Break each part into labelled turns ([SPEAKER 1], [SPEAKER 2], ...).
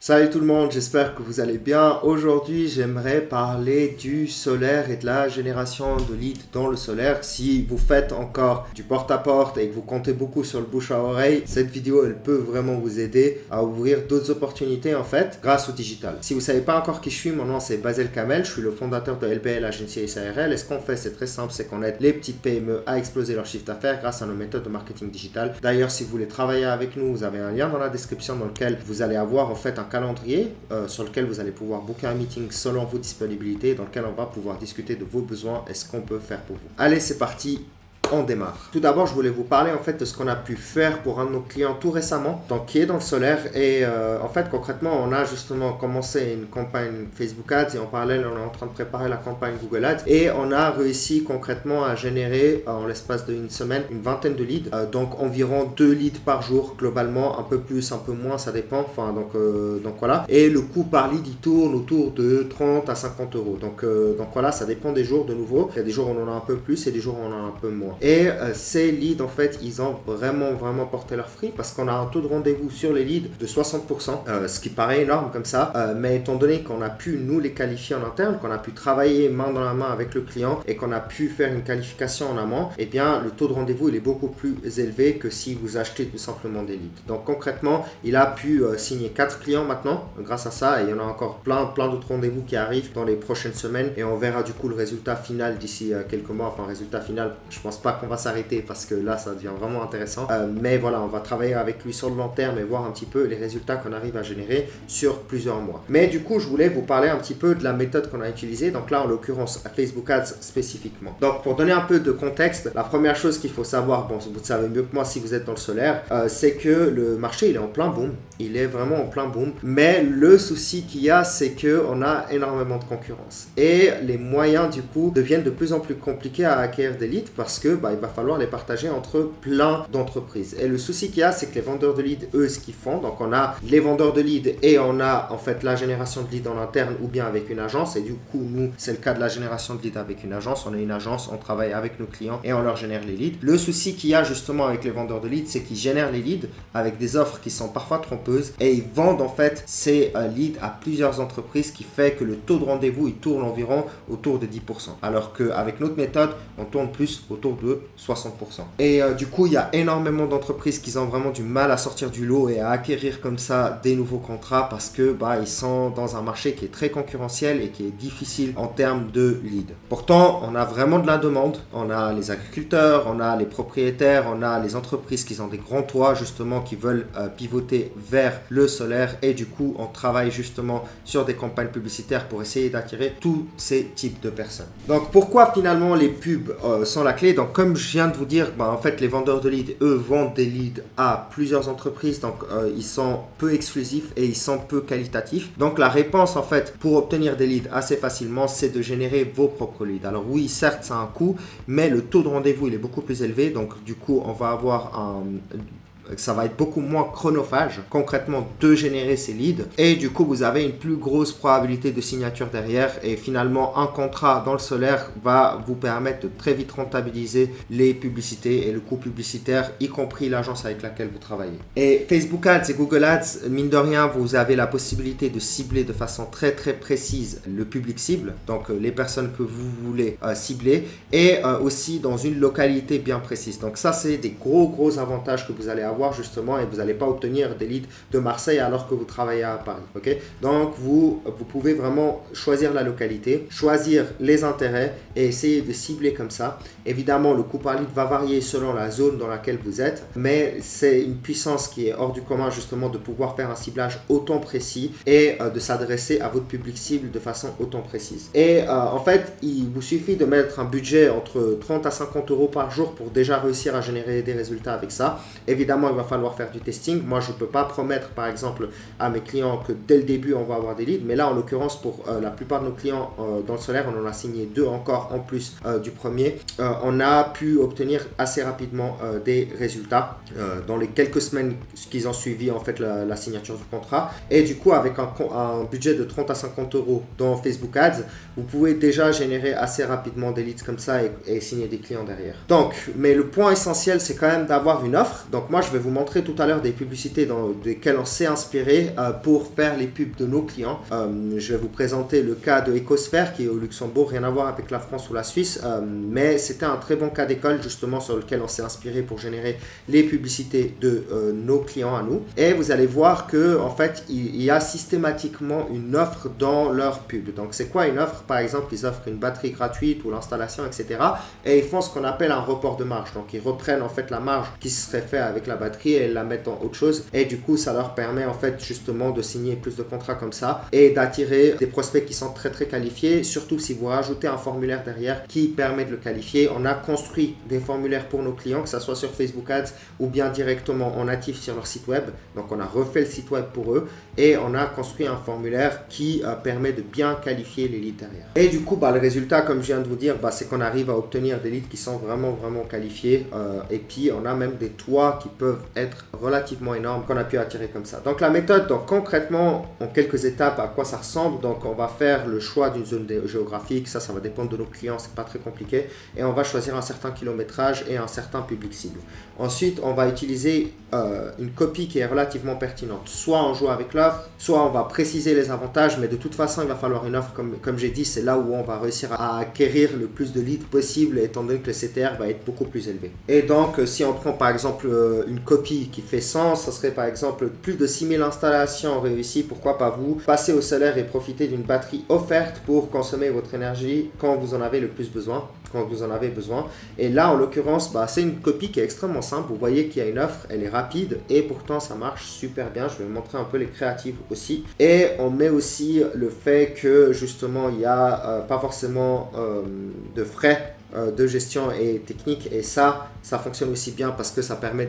[SPEAKER 1] Salut tout le monde, j'espère que vous allez bien. Aujourd'hui, j'aimerais parler du solaire et de la génération de leads dans le solaire. Si vous faites encore du porte-à-porte et que vous comptez beaucoup sur le bouche à oreille, cette vidéo, elle peut vraiment vous aider à ouvrir d'autres opportunités en fait, grâce au digital. Si vous ne savez pas encore qui je suis, mon nom c'est Basel Kamel, je suis le fondateur de LBL Agency SARL. Et ce qu'on fait, c'est très simple, c'est qu'on aide les petites PME à exploser leur chiffre d'affaires grâce à nos méthodes de marketing digital. D'ailleurs, si vous voulez travailler avec nous, vous avez un lien dans la description dans lequel vous allez avoir en fait un calendrier sur lequel vous allez pouvoir booker un meeting selon vos disponibilités, dans lequel on va pouvoir discuter de vos besoins et ce qu'on peut faire pour vous. Allez, c'est parti. On démarre. Tout d'abord, je voulais vous parler en fait de ce qu'on a pu faire pour un de nos clients tout récemment, donc qui est dans le solaire. Et en fait, concrètement, on a justement commencé une campagne Facebook Ads et en parallèle, on est en train de préparer la campagne Google Ads. Et on a réussi concrètement à générer en l'espace d'une semaine une vingtaine de leads, donc environ 2 leads par jour globalement, un peu plus, un peu moins, ça dépend. Enfin, donc voilà. Et le coût par lead, il tourne autour de 30 à 50 euros. Donc voilà, ça dépend des jours de nouveau. Il y a des jours où on en a un peu plus et des jours où on en a un peu moins. Et ces leads, en fait, ils ont vraiment porté leurs fruits parce qu'on a un taux de rendez-vous sur les leads de 60%, ce qui paraît énorme comme ça. Mais étant donné qu'on a pu nous les qualifier en interne, qu'on a pu travailler main dans la main avec le client et qu'on a pu faire une qualification en amont, eh bien, le taux de rendez-vous, il est beaucoup plus élevé que si vous achetez tout simplement des leads. Donc, concrètement, il a pu signer 4 clients maintenant grâce à ça. Et il y en a encore plein d'autres rendez-vous qui arrivent dans les prochaines semaines. Et on verra du coup le résultat final d'ici quelques mois. Enfin, résultat final, je pense pas qu'on va s'arrêter parce que là ça devient vraiment intéressant, mais voilà, on va travailler avec lui sur le long terme et voir un petit peu les résultats qu'on arrive à générer sur plusieurs mois. Mais du coup, je voulais vous parler un petit peu de la méthode qu'on a utilisée, donc là en l'occurrence Facebook Ads spécifiquement. Donc pour donner un peu de contexte, la première chose qu'il faut savoir, bon, vous savez mieux que moi si vous êtes dans le solaire, c'est que le marché il est en plein boom, il est vraiment en plein boom, mais le souci qu'il y a, c'est qu'on a énormément de concurrence et les moyens du coup deviennent de plus en plus compliqués à acquérir des leads parce que il va falloir les partager entre plein d'entreprises. Et le souci qu'il y a, c'est que les vendeurs de leads, eux, ce qu'ils font, donc on a les vendeurs de leads et on a en fait la génération de leads en interne ou bien avec une agence. Et du coup, nous, c'est le cas de la génération de leads avec une agence. On a une agence, on travaille avec nos clients et on leur génère les leads. Le souci qu'il y a justement avec les vendeurs de leads, c'est qu'ils génèrent les leads avec des offres qui sont parfois trompeuses et ils vendent en fait ces leads à plusieurs entreprises, qui fait que le taux de rendez-vous, il tourne environ autour de 10%. Alors qu'avec notre méthode, on tourne plus autour de 60%. Et du coup, il y a énormément d'entreprises qui ont vraiment du mal à sortir du lot et à acquérir comme ça des nouveaux contrats parce que ils sont dans un marché qui est très concurrentiel et qui est difficile en termes de leads. Pourtant, on a vraiment de la demande. On a les agriculteurs, on a les propriétaires, on a les entreprises qui ont des grands toits justement, qui veulent pivoter vers le solaire, et du coup, on travaille justement sur des campagnes publicitaires pour essayer d'attirer tous ces types de personnes. Donc, pourquoi finalement les pubs sont la clé? Donc, comme je viens de vous dire, en fait, les vendeurs de leads, eux, vendent des leads à plusieurs entreprises. Donc, ils sont peu exclusifs et ils sont peu qualitatifs. Donc, la réponse, en fait, pour obtenir des leads assez facilement, c'est de générer vos propres leads. Alors, oui, certes, ça a un coût, mais le taux de rendez-vous, il est beaucoup plus élevé. Donc, du coup, on va avoir ça va être beaucoup moins chronophage concrètement de générer ces leads, et du coup vous avez une plus grosse probabilité de signature derrière, et finalement un contrat dans le solaire va vous permettre de très vite rentabiliser les publicités et le coût publicitaire, y compris l'agence avec laquelle vous travaillez. Et Facebook Ads et Google Ads, mine de rien, vous avez la possibilité de cibler de façon très précise le public cible, donc les personnes que vous voulez cibler, et aussi dans une localité bien précise. Donc ça, c'est des gros avantages que vous allez avoir justement, et vous n'allez pas obtenir des leads de Marseille alors que vous travaillez à Paris. Ok, donc vous pouvez vraiment choisir la localité, choisir les intérêts et essayer de cibler comme ça. Évidemment, le coût par lead va varier selon la zone dans laquelle vous êtes, mais c'est une puissance qui est hors du commun justement de pouvoir faire un ciblage autant précis et de s'adresser à votre public cible de façon autant précise. Et en fait, il vous suffit de mettre un budget entre 30 à 50 euros par jour pour déjà réussir à générer des résultats avec ça. Évidemment, il va falloir faire du testing. Moi, je ne peux pas promettre, par exemple, à mes clients que dès le début, on va avoir des leads. Mais là, en l'occurrence, pour la plupart de nos clients dans le solaire, on en a signé 2 encore en plus du premier. On a pu obtenir assez rapidement des résultats dans les quelques semaines qu'ils ont suivi en fait la signature du contrat. Et du coup, avec un budget de 30 à 50 euros dans Facebook Ads, vous pouvez déjà générer assez rapidement des leads comme ça et signer des clients derrière. Donc, mais le point essentiel, c'est quand même d'avoir une offre. Donc, moi, je vais vais vous montrer tout à l'heure des publicités desquelles on s'est inspiré pour faire les pubs de nos clients. Je vais vous présenter le cas de Ecosphère qui est au Luxembourg, rien à voir avec la France ou la Suisse, mais c'était un très bon cas d'école justement sur lequel on s'est inspiré pour générer les publicités de nos clients à nous. Et vous allez voir que en fait, il y a systématiquement une offre dans leur pub. Donc c'est quoi une offre? Par exemple, ils offrent une batterie gratuite ou l'installation, etc. Et ils font ce qu'on appelle un report de marge. Donc ils reprennent en fait la marge qui se serait fait avec la batterie et la mettent en autre chose. Et du coup, ça leur permet en fait justement de signer plus de contrats comme ça et d'attirer des prospects qui sont très très qualifiés. Surtout si vous rajoutez un formulaire derrière qui permet de le qualifier. On a construit des formulaires pour nos clients, que ce soit sur Facebook Ads ou bien directement en natif sur leur site web. Donc on a refait le site web pour eux et on a construit un formulaire qui permet de bien qualifier les leads derrière. Et du coup, le résultat, comme je viens de vous dire, c'est qu'on arrive à obtenir des leads qui sont vraiment qualifiés et puis on a même des toits qui peuvent être relativement énormes qu'on a pu attirer comme ça. Donc la méthode, donc concrètement, en quelques étapes, à quoi ça ressemble. Donc on va faire le choix d'une zone géographique, ça va dépendre de nos clients, c'est pas très compliqué, et on va choisir un certain kilométrage et un certain public cible. Ensuite, on va utiliser une copie qui est relativement pertinente. Soit on joue avec l'offre, soit on va préciser les avantages, mais de toute façon, il va falloir une offre, comme j'ai dit, c'est là où on va réussir à acquérir le plus de leads possible, étant donné que le CTR va être beaucoup plus élevé. Et donc, si on prend par exemple une copie qui fait sens, ça serait par exemple plus de 6000 installations réussies, pourquoi pas vous passer au solaire et profiter d'une batterie offerte pour consommer votre énergie quand vous en avez le plus besoin. Et là en l'occurrence c'est une copie qui est extrêmement simple. Vous voyez qu'il y a une offre, elle est rapide et pourtant ça marche super bien. Je vais vous montrer un peu les créatives aussi, et on met aussi le fait que justement il n'y a pas forcément de frais de gestion et technique, et ça fonctionne aussi bien parce que ça permet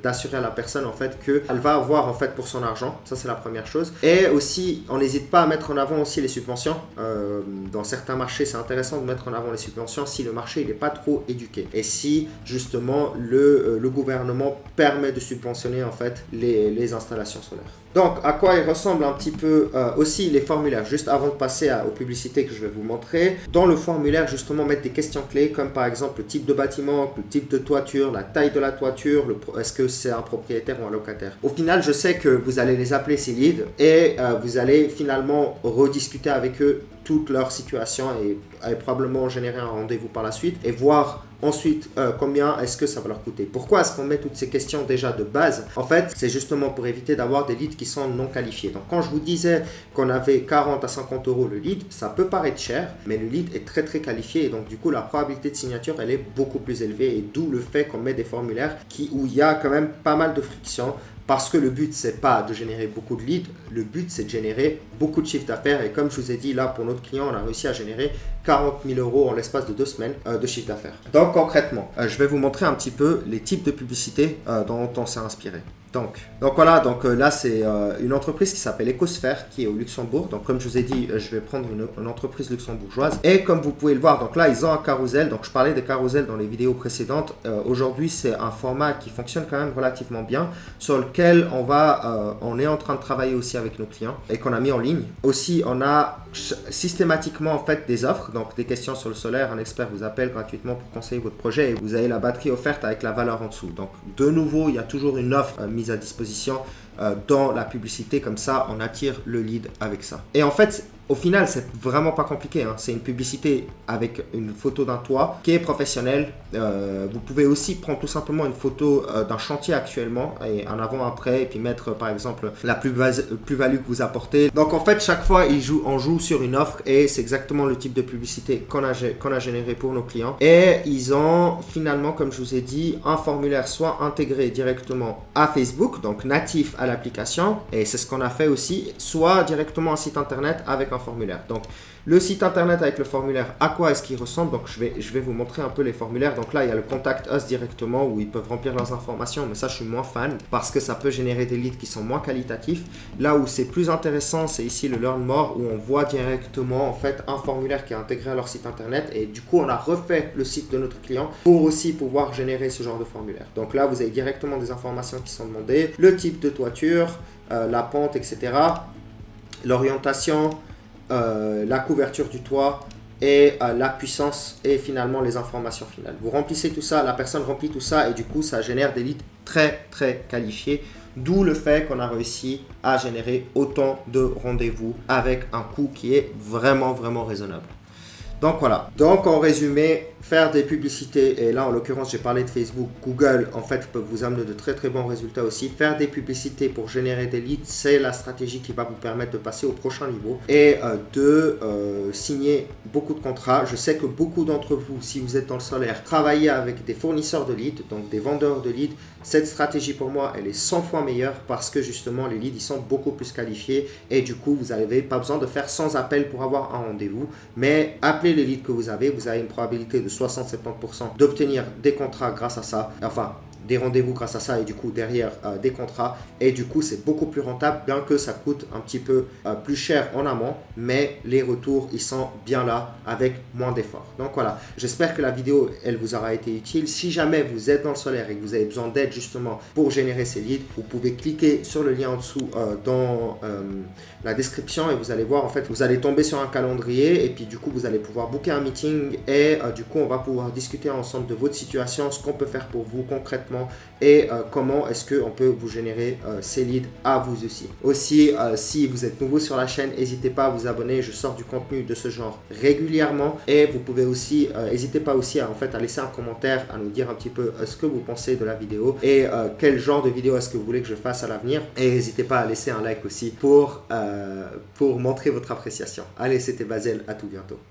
[SPEAKER 1] d'assurer à la personne en fait qu'elle va avoir en fait pour son argent. Ça c'est la première chose. Et aussi on n'hésite pas à mettre en avant aussi les subventions. Dans certains marchés c'est intéressant de mettre en avant les subventions si le marché il n'est pas trop éduqué et si justement le gouvernement permet de subventionner en fait les installations solaires. Donc à quoi il ressemble un petit peu aussi les formulaires, juste avant de passer aux publicités que je vais vous montrer. Dans le formulaire justement mettre des questions clés comme par exemple le type de bâtiment, le type de toiture, la taille de la toiture, est-ce que c'est un propriétaire ou un locataire. Au final je sais que vous allez les appeler ces leads et vous allez finalement rediscuter avec eux toute leur situation et probablement générer un rendez-vous par la suite et voir ensuite combien est-ce que ça va leur coûter. Pourquoi est-ce qu'on met toutes ces questions déjà de base? En fait, c'est justement pour éviter d'avoir des leads qui sont non qualifiés. Donc quand je vous disais qu'on avait 40 à 50 euros le lead, ça peut paraître cher, mais le lead est très très qualifié et donc du coup la probabilité de signature elle est beaucoup plus élevée, et d'où le fait qu'on met des formulaires où il y a quand même pas mal de friction. Parce que le but, c'est pas de générer beaucoup de leads, le but, c'est de générer beaucoup de chiffre d'affaires. Et comme je vous ai dit, là, pour notre client, on a réussi à générer 40 000 euros en l'espace de 2 semaines de chiffre d'affaires. Donc, concrètement, je vais vous montrer un petit peu les types de publicités dont on s'est inspiré. Donc voilà, là c'est une entreprise qui s'appelle Ecosphère qui est au Luxembourg. Donc comme je vous ai dit, je vais prendre une entreprise luxembourgeoise. Et comme vous pouvez le voir, donc là ils ont un carrousel. Donc je parlais des carousels dans les vidéos précédentes. Aujourd'hui c'est un format qui fonctionne quand même relativement bien, sur lequel on est en train de travailler aussi avec nos clients et qu'on a mis en ligne. Aussi on a systématiquement en fait des offres, donc des questions sur le solaire. Un expert vous appelle gratuitement pour conseiller votre projet et vous avez la batterie offerte avec la valeur en dessous. Donc de nouveau il y a toujours une offre mise à disposition dans la publicité, comme ça on attire le lead avec ça. Et en fait au final c'est vraiment pas compliqué, hein. C'est une publicité avec une photo d'un toit qui est professionnelle. Vous pouvez aussi prendre tout simplement une photo d'un chantier actuellement et un avant-après, et puis mettre par exemple la plus-value que vous apportez. Donc en fait chaque fois on joue sur une offre, et c'est exactement le type de publicité qu'on a généré pour nos clients. Et ils ont finalement, comme je vous ai dit, un formulaire soit intégré directement à Facebook, donc natif à l'application, et c'est ce qu'on a fait aussi, soit directement un site internet avec un formulaire. Donc le site internet avec le formulaire, à quoi est-ce qu'il ressemble? Donc je vais vous montrer un peu les formulaires. Donc là il y a le Contact Us directement où ils peuvent remplir leurs informations, mais ça je suis moins fan parce que ça peut générer des leads qui sont moins qualitatifs. Là où c'est plus intéressant, c'est ici le Learn More, où on voit directement en fait un formulaire qui est intégré à leur site internet, et du coup on a refait le site de notre client pour aussi pouvoir générer ce genre de formulaire. Donc là vous avez directement des informations qui sont demandées, le type de toiture, la pente, etc., l'orientation, la couverture du toit, et la puissance et finalement les informations finales. Vous remplissez tout ça, la personne remplit tout ça et du coup ça génère des leads très très qualifiés. D'où le fait qu'on a réussi à générer autant de rendez-vous avec un coût qui est vraiment vraiment raisonnable. Donc voilà, donc en résumé, faire des publicités, et là en l'occurrence j'ai parlé de Facebook, Google en fait peut vous amener de très très bons résultats aussi. Faire des publicités pour générer des leads, c'est la stratégie qui va vous permettre de passer au prochain niveau et de signer beaucoup de contrats. Je sais que beaucoup d'entre vous, si vous êtes dans le solaire, travaillez avec des fournisseurs de leads, donc des vendeurs de leads. Cette stratégie pour moi, elle est 100 fois meilleure parce que justement les leads, ils sont beaucoup plus qualifiés et du coup, vous n'avez pas besoin de faire 100 appels pour avoir un rendez-vous, mais appelez les leads que vous avez une probabilité de 60-70% d'obtenir des contrats grâce à ça, enfin des rendez-vous grâce à ça et du coup derrière des contrats et du coup c'est beaucoup plus rentable bien que ça coûte un petit peu plus cher en amont, mais les retours ils sont bien là avec moins d'efforts. Donc voilà, j'espère que la vidéo elle vous aura été utile. Si jamais vous êtes dans le solaire et que vous avez besoin d'aide justement pour générer ces leads, vous pouvez cliquer sur le lien en dessous dans la description et vous allez voir en fait, vous allez tomber sur un calendrier et puis du coup vous allez pouvoir booker un meeting et du coup on va pouvoir discuter ensemble de votre situation, ce qu'on peut faire pour vous concrètement et comment est-ce qu'on peut vous générer ces leads à vous aussi. Aussi, si vous êtes nouveau sur la chaîne, n'hésitez pas à vous abonner, je sors du contenu de ce genre régulièrement et vous pouvez aussi, n'hésitez pas aussi à laisser un commentaire, à nous dire un petit peu ce que vous pensez de la vidéo et quel genre de vidéo est-ce que vous voulez que je fasse à l'avenir et n'hésitez pas à laisser un like aussi pour montrer votre appréciation. Allez, c'était Basel, à tout bientôt.